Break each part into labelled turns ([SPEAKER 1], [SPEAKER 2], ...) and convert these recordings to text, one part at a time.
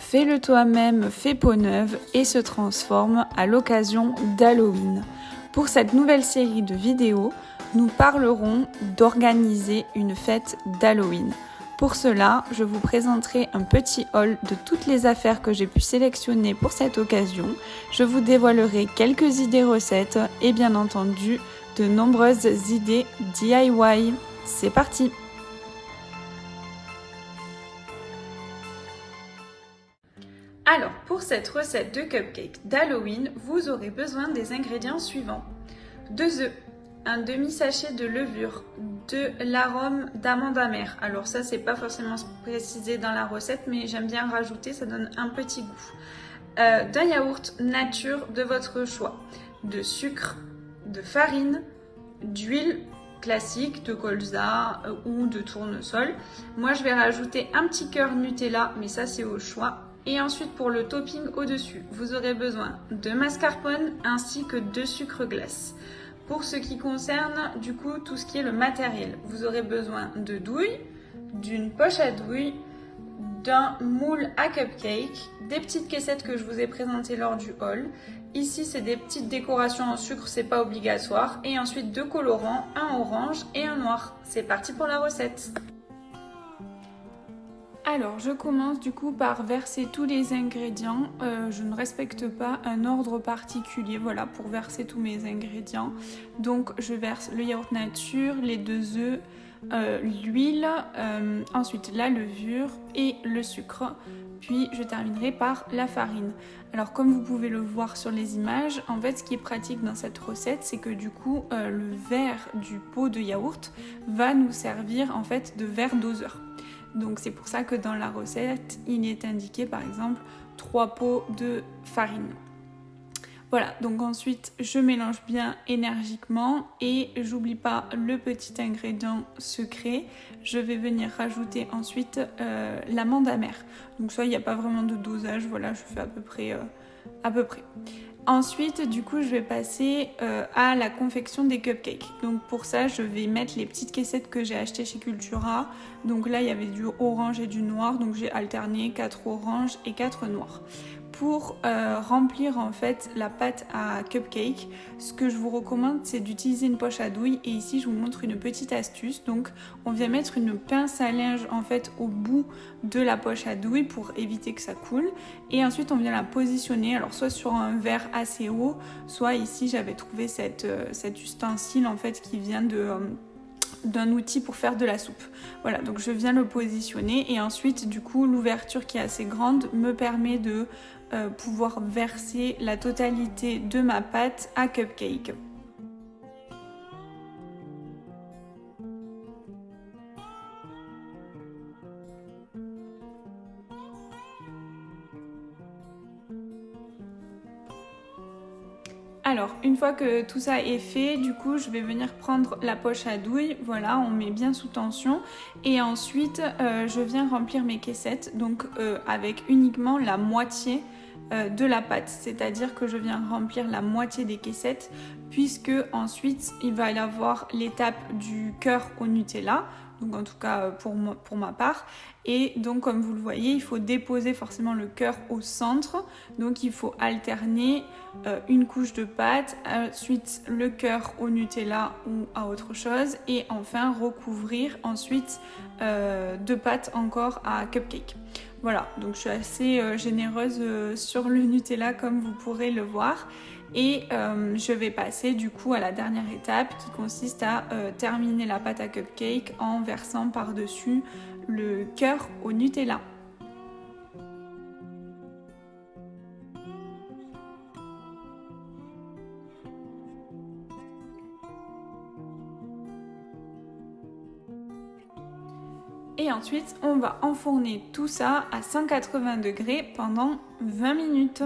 [SPEAKER 1] fais-le toi-même, fait peau neuve et se transforme à l'occasion d'Halloween. Pour cette nouvelle série de vidéos, nous parlerons d'organiser une fête d'Halloween. Pour cela, je vous présenterai un petit haul de toutes les affaires que j'ai pu sélectionner pour cette occasion. Je vous dévoilerai quelques idées recettes et bien entendu de nombreuses idées DIY. C'est parti! Alors, pour cette recette de cupcake d'Halloween, vous aurez besoin des ingrédients suivants. 2 œufs, un demi-sachet de levure, de l'arôme d'amande amère. Alors ça, c'est pas forcément précisé dans la recette, mais j'aime bien rajouter, ça donne un petit goût. D'un yaourt nature de votre choix, de sucre, de farine, d'huile classique, de colza ou de tournesol. Moi, je vais rajouter un petit cœur Nutella, mais ça, c'est au choix. Et ensuite, pour le topping au-dessus, vous aurez besoin de mascarpone ainsi que de sucre glace. Pour ce qui concerne du coup tout ce qui est le matériel, vous aurez besoin de douille, d'une poche à douille, d'un moule à cupcake, des petites caissettes que je vous ai présentées lors du haul. Ici, c'est des petites décorations en sucre, c'est pas obligatoire. Et ensuite, 2 colorants, un orange et un noir. C'est parti pour la recette. Alors, je commence du coup par verser tous les ingrédients. Je ne respecte pas un ordre particulier, voilà, pour verser tous mes ingrédients. Donc, je verse le yaourt nature, les 2 œufs, l'huile, ensuite la levure et le sucre. Puis, je terminerai par la farine. Alors, comme vous pouvez le voir sur les images, en fait, ce qui est pratique dans cette recette, c'est que du coup, le verre du pot de yaourt va nous servir en fait de verre doseur. Donc c'est pour ça que dans la recette, il est indiqué par exemple 3 pots de farine. Voilà, donc ensuite je mélange bien énergiquement et j'oublie pas le petit ingrédient secret. Je vais venir rajouter ensuite l'amande amère. Donc ça, il n'y a pas vraiment de dosage, voilà, je fais à peu près. Ensuite, du coup, je vais passer à la confection des cupcakes. Donc pour ça, je vais mettre les petites caissettes que j'ai achetées chez Cultura. Donc là, il y avait du orange et du noir. Donc j'ai alterné 4 oranges et 4 noirs. Pour remplir en fait la pâte à cupcake, ce que je vous recommande, c'est d'utiliser une poche à douille. Et ici, je vous montre une petite astuce. Donc on vient mettre une pince à linge en fait au bout de la poche à douille pour éviter que ça coule. Et ensuite, on vient la positionner, alors soit sur un verre assez haut, soit ici, j'avais trouvé cet ustensile en fait qui vient d'un outil pour faire de la soupe. Voilà, donc je viens le positionner et ensuite du coup l'ouverture qui est assez grande me permet de pouvoir verser la totalité de ma pâte à cupcake. Alors, une fois que tout ça est fait, du coup, je vais venir prendre la poche à douille. Voilà, on met bien sous tension. Et ensuite, je viens remplir mes caissettes, donc avec uniquement la moitié de la pâte. C'est-à-dire que je viens remplir la moitié des caissettes, puisque ensuite, il va y avoir l'étape du cœur au Nutella. Donc en tout cas pour ma part. Et donc comme vous le voyez, il faut déposer forcément le cœur au centre. Donc il faut alterner une couche de pâte, ensuite le cœur au Nutella ou à autre chose. Et enfin recouvrir ensuite de pâte encore à cupcake. Voilà, donc je suis assez généreuse sur le Nutella comme vous pourrez le voir. Et je vais passer du coup à la dernière étape qui consiste à terminer la pâte à cupcake en versant par-dessus le cœur au Nutella. Et ensuite, on va enfourner tout ça à 180 degrés pendant 20 minutes.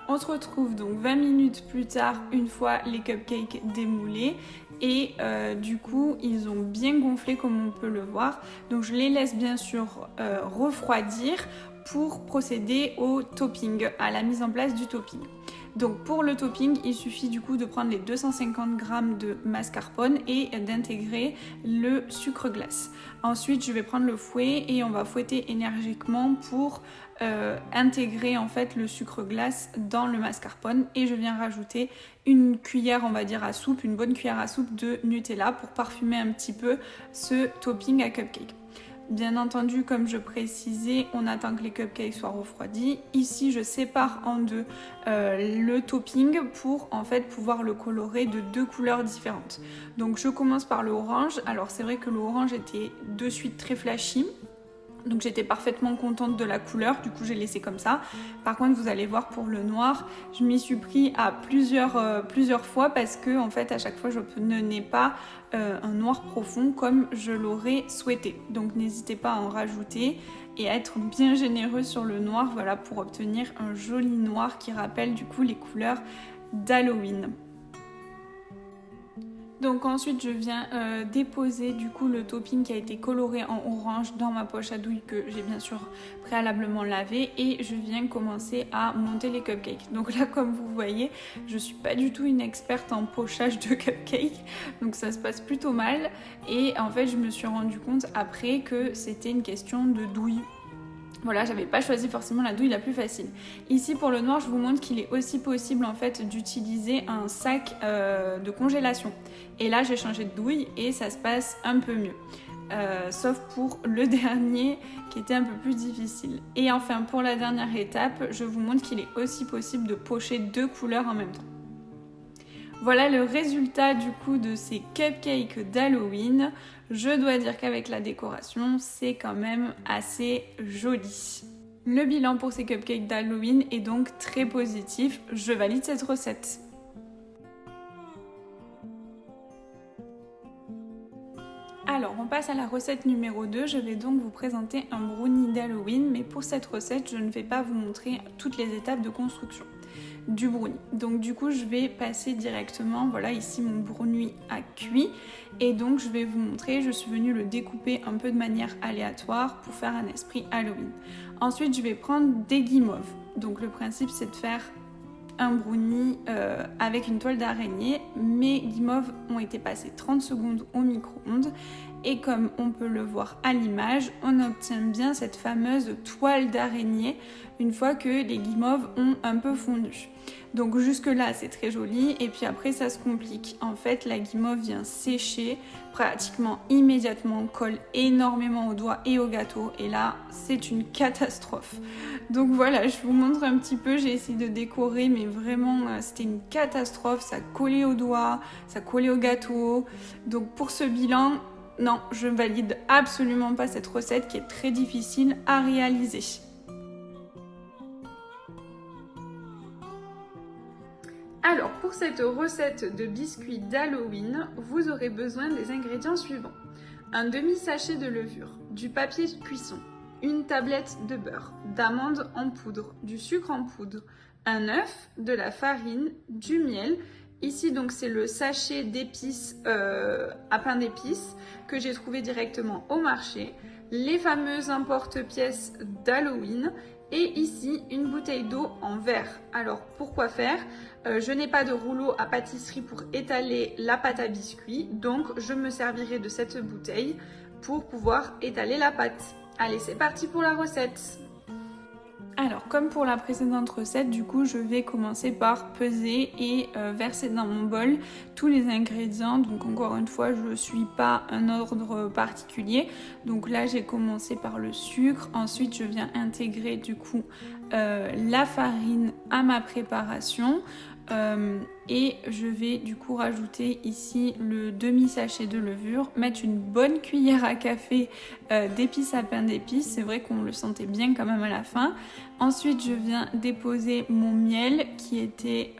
[SPEAKER 1] On se retrouve donc 20 minutes plus tard, une fois les cupcakes démoulés. Et du coup, ils ont bien gonflé comme on peut le voir. Donc je les laisse bien sûr refroidir pour procéder au topping, à la mise en place du topping. Donc pour le topping, il suffit du coup de prendre les 250 g de mascarpone et d'intégrer le sucre glace. Ensuite, je vais prendre le fouet et on va fouetter énergiquement pour intégrer en fait le sucre glace dans le mascarpone, et je viens rajouter une cuillère, on va dire à soupe, une bonne cuillère à soupe de Nutella pour parfumer un petit peu ce topping à cupcake. Bien entendu, comme je précisais, on attend que les cupcakes soient refroidis. Ici, je sépare en deux le topping pour en fait pouvoir le colorer de 2 couleurs différentes. Donc je commence par le orange. Alors c'est vrai que le orange était de suite très flashy. Donc j'étais parfaitement contente de la couleur, du coup j'ai laissé comme ça. Par contre vous allez voir pour le noir, je m'y suis pris à plusieurs fois parce que en fait à chaque fois je n'ai pas un noir profond comme je l'aurais souhaité. Donc n'hésitez pas à en rajouter et à être bien généreux sur le noir, voilà, pour obtenir un joli noir qui rappelle du coup les couleurs d'Halloween. Donc ensuite je viens déposer du coup le topping qui a été coloré en orange dans ma poche à douille que j'ai bien sûr préalablement lavé, et je viens commencer à monter les cupcakes. Donc là, comme vous voyez, je suis pas du tout une experte en pochage de cupcakes, donc ça se passe plutôt mal, et en fait je me suis rendu compte après que c'était une question de douille. Voilà, j'avais pas choisi forcément la douille la plus facile. Ici pour le noir, je vous montre qu'il est aussi possible en fait d'utiliser un sac de congélation. Et là j'ai changé de douille et ça se passe un peu mieux. Sauf pour le dernier qui était un peu plus difficile. Et enfin pour la dernière étape, je vous montre qu'il est aussi possible de pocher 2 couleurs en même temps. Voilà le résultat du coup de ces cupcakes d'Halloween. Je dois dire qu'avec la décoration, c'est quand même assez joli. Le bilan pour ces cupcakes d'Halloween est donc très positif. Je valide cette recette. Alors, on passe à la recette numéro 2. Je vais donc vous présenter un brownie d'Halloween, mais pour cette recette, je ne vais pas vous montrer toutes les étapes de construction du brownie. Donc du coup, je vais passer directement, voilà, ici mon brownie a cuit, et donc je vais vous montrer, je suis venue le découper un peu de manière aléatoire pour faire un esprit Halloween. Ensuite, je vais prendre des guimauves. Donc le principe, c'est de faire un brownie avec une toile d'araignée. Mes guimauves ont été passées 30 secondes au micro-ondes, et comme on peut le voir à l'image, on obtient bien cette fameuse toile d'araignée une fois que les guimauves ont un peu fondu. Donc jusque là c'est très joli, et puis après ça se complique. En fait la guimauve vient sécher pratiquement immédiatement, colle énormément aux doigts et au gâteau, et là c'est une catastrophe. Donc voilà, je vous montre un petit peu, j'ai essayé de décorer mais vraiment c'était une catastrophe, ça collait aux doigts, ça collait au gâteau. Donc pour ce bilan, non, je ne valide absolument pas cette recette qui est très difficile à réaliser. Alors pour cette recette de biscuits d'Halloween, vous aurez besoin des ingrédients suivants. Un demi-sachet de levure, du papier de cuisson, une tablette de beurre, d'amandes en poudre, du sucre en poudre, un œuf, de la farine, du miel. Ici donc c'est le sachet d'épices à pain d'épices que j'ai trouvé directement au marché, les fameuses emporte-pièces d'Halloween, et ici une bouteille d'eau en verre. Alors pourquoi faire? Je n'ai pas de rouleau à pâtisserie pour étaler la pâte à biscuits, donc je me servirai de cette bouteille pour pouvoir étaler la pâte. Allez, c'est parti pour la recette. Alors comme pour la précédente recette, du coup je vais commencer par peser et verser dans mon bol tous les ingrédients. Donc encore une fois, je ne suis pas un ordre particulier. Donc là j'ai commencé par le sucre, ensuite je viens intégrer du coup la farine à ma préparation. Et je vais du coup rajouter ici le demi-sachet de levure, mettre une bonne cuillère à café d'épices à pain d'épices, c'est vrai qu'on le sentait bien quand même à la fin. Ensuite je viens déposer mon miel qui était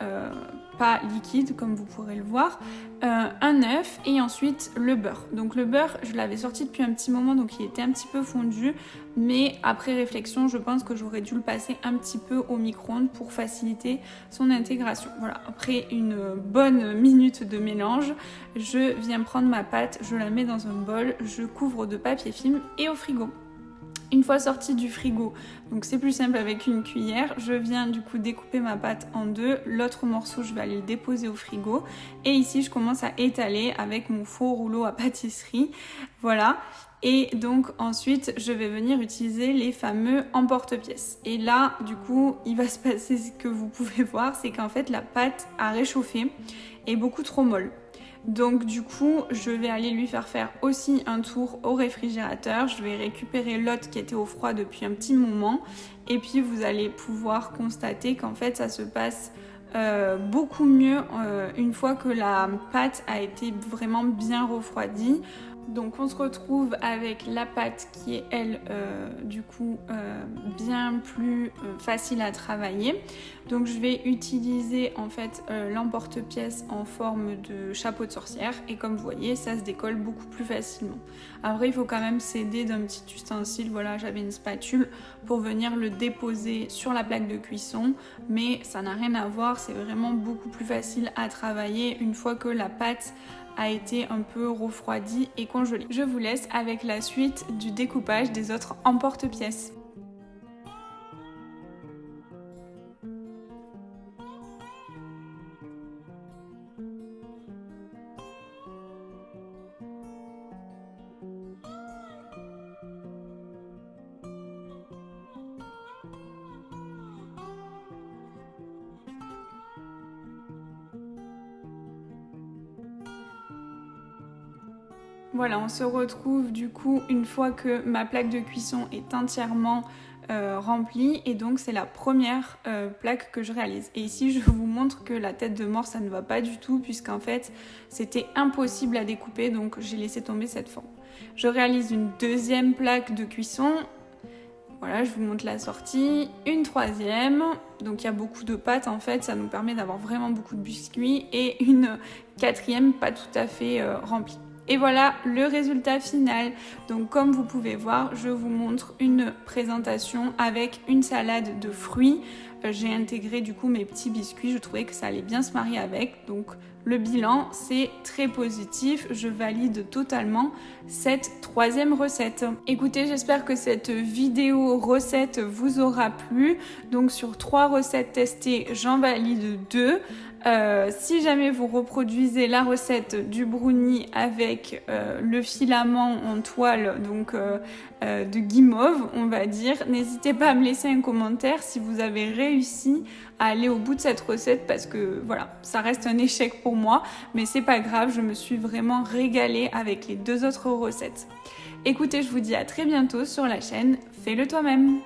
[SPEAKER 1] pas liquide comme vous pourrez le voir, un œuf et ensuite le beurre. Donc le beurre je l'avais sorti depuis un petit moment, donc il était un petit peu fondu, mais après réflexion je pense que j'aurais dû le passer un petit peu au micro-ondes pour faciliter son intégration. Voilà, après une bonne minute de mélange, je viens prendre ma pâte, je la mets dans un bol, je couvre de papier film et au frigo. Une fois sortie du frigo, donc c'est plus simple avec une cuillère, je viens du coup découper ma pâte en deux, l'autre morceau je vais aller le déposer au frigo et ici je commence à étaler avec mon faux rouleau à pâtisserie, voilà. Et donc ensuite je vais venir utiliser les fameux emporte-pièces. Et là du coup il va se passer ce que vous pouvez voir, c'est qu'en fait la pâte a réchauffé et beaucoup trop molle. Donc du coup, je vais aller lui faire aussi un tour au réfrigérateur. Je vais récupérer l'autre qui était au froid depuis un petit moment. Et puis vous allez pouvoir constater qu'en fait ça se passe beaucoup mieux une fois que la pâte a été vraiment bien refroidie. Donc on se retrouve avec la pâte qui est elle du coup bien plus facile à travailler. Donc je vais utiliser en fait l'emporte-pièce en forme de chapeau de sorcière et comme vous voyez ça se décolle beaucoup plus facilement. Après il faut quand même s'aider d'un petit ustensile, voilà j'avais une spatule pour venir le déposer sur la plaque de cuisson mais ça n'a rien à voir, c'est vraiment beaucoup plus facile à travailler une fois que la pâte a été un peu refroidie et congelée. Je vous laisse avec la suite du découpage des autres emporte-pièces. Voilà, on se retrouve du coup une fois que ma plaque de cuisson est entièrement remplie et donc c'est la première plaque que je réalise. Et ici je vous montre que la tête de mort ça ne va pas du tout puisqu'en fait c'était impossible à découper donc j'ai laissé tomber cette forme. Je réalise une deuxième plaque de cuisson. Voilà, je vous montre la sortie. Une troisième, donc il y a beaucoup de pâte en fait, ça nous permet d'avoir vraiment beaucoup de biscuits. Et une quatrième pas tout à fait remplie. Et voilà le résultat final. Donc comme vous pouvez voir, je vous montre une présentation avec une salade de fruits. J'ai intégré du coup mes petits biscuits, je trouvais que ça allait bien se marier avec. Donc le bilan c'est très positif, je valide totalement cette troisième recette. Écoutez, j'espère que cette vidéo recette vous aura plu. Donc sur 3 recettes testées, j'en valide 2. Si jamais vous reproduisez la recette du brownie avec le filament en toile donc de guimauve on va dire, n'hésitez pas à me laisser un commentaire si vous avez réussi à aller au bout de cette recette parce que voilà, ça reste un échec pour moi mais c'est pas grave, je me suis vraiment régalée avec les 2 autres recettes. Écoutez, je vous dis à très bientôt sur la chaîne Fais-le toi-même.